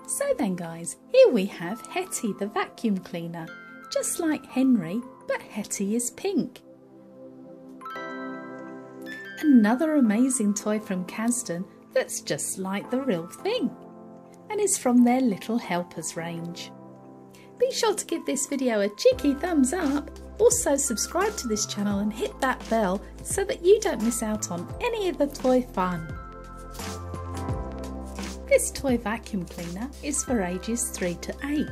So then guys, here we have Hetty the vacuum cleaner, just like Henry, but Hetty is pink. Another amazing toy from Casdon that's just like the real thing and is from their Little Helpers range. Be sure to give this video a cheeky thumbs up. Also subscribe to this channel and hit that bell so that you don't miss out on any of the toy fun. This toy vacuum cleaner is for ages 3 to 8.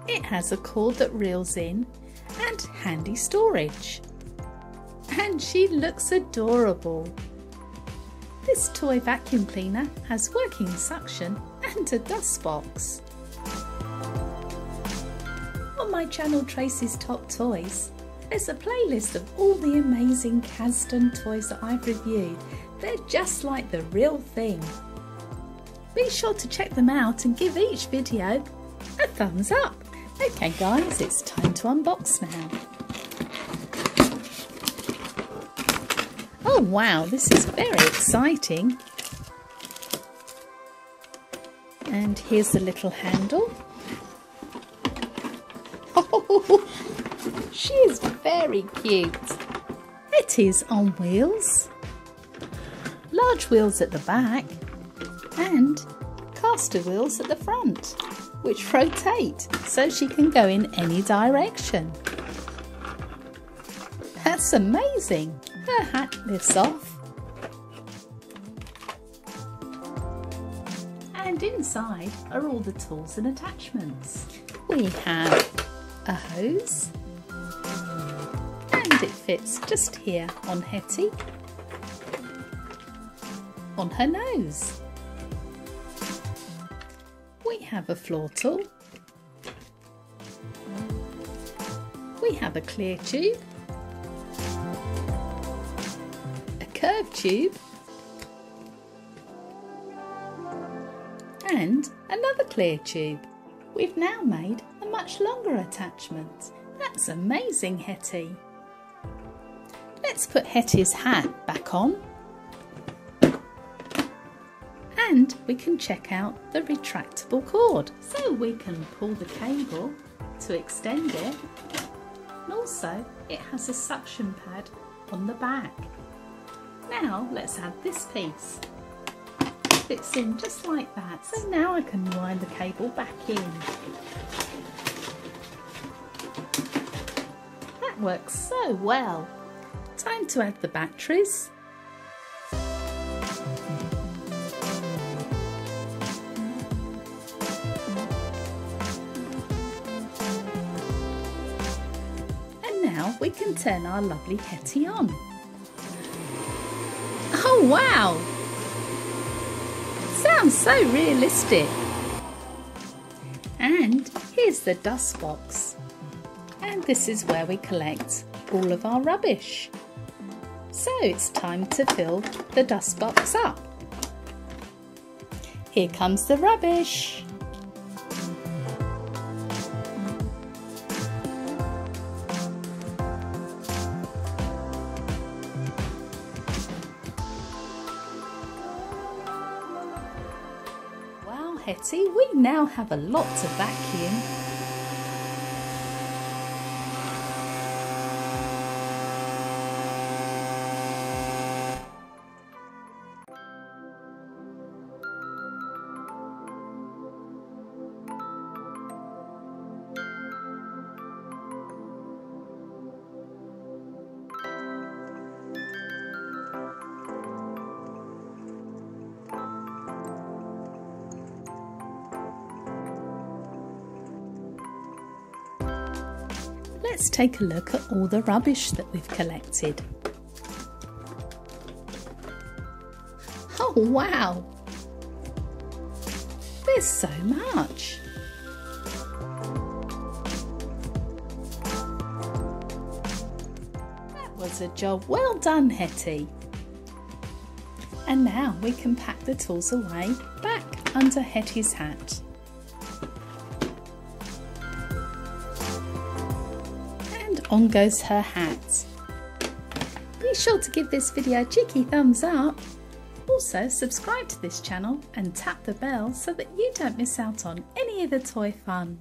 It has a cord that reels in and handy storage. And she looks adorable. This toy vacuum cleaner has working suction and a dust box. On my channel Tracey's Top Toys, there's a playlist of all the amazing Casdon toys that I've reviewed. They're just like the real thing. Be sure to check them out and give each video a thumbs up. Okay guys, it's time to unbox now. Oh wow, this is very exciting. And here's the little handle. Oh, she is very cute. It is on wheels. Large wheels at the back. And caster wheels at the front, which rotate so she can go in any direction. That's amazing! Her hat lifts off. And inside are all the tools and attachments. We have a hose, and it fits just here on Hetty, on her nose. We have a floor tool, we have a clear tube, a curved tube, and another clear tube. We've now made a much longer attachment. That's amazing, Hetty. Let's put Hetty's hat back on. And we can check out the retractable cord. So we can pull the cable to extend it. And also it has a suction pad on the back. Now let's add this piece. Fits in just like that. So now I can wind the cable back in. That works so well. Time to add the batteries. Now we can turn our lovely Hetty on. Oh wow! Sounds so realistic. And here's the dust box. And this is where we collect all of our rubbish. So it's time to fill the dust box up. Here comes the rubbish. Hetty, we now have a lot to vacuum. Let's take a look at all the rubbish that we've collected. Oh wow! There's so much! That was a job well done, Hetty. And now we can pack the tools away back under Hetty's hat. On goes her hat. Be sure to give this video a cheeky thumbs up. Also, subscribe to this channel and tap the bell so that you don't miss out on any of the toy fun.